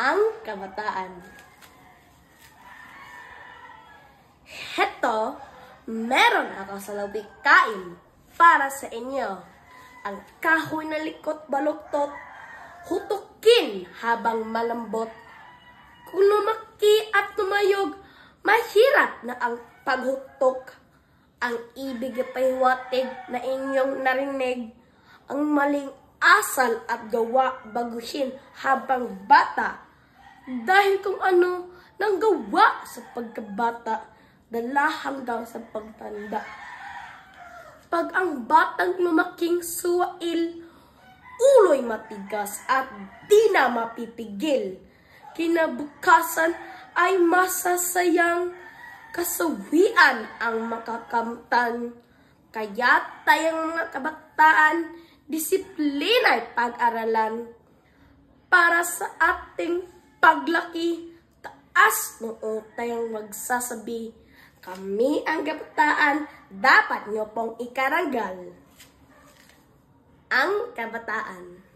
ang kabataan. Heto, meron ako sa lawikain para sa inyo. Ang kahoy na likot baluktot, hutukin habang malambot. Kung lumaki at tumayog, mahirap na ang paghutok. Ang ibig ipahiwatig na inyong narinig, ang maling asal at gawa baguhin habang bata. Dahil kung ano nang gawa sa pagkabata, dala hanggang sa pagtanda. Pag ang batang lumaking suwail, ulo'y matigas at di na mapipigil. Kinabukasan ay masasayang, kasawian ang makakamtan. Kaya tayong mga kabataan, disiplina'y pag-aralan. Para sa ating paglaki, taas noong tayong magsasabi, kami ang kabataan, dapat nyo pong ikaranggal. Ang kabataan.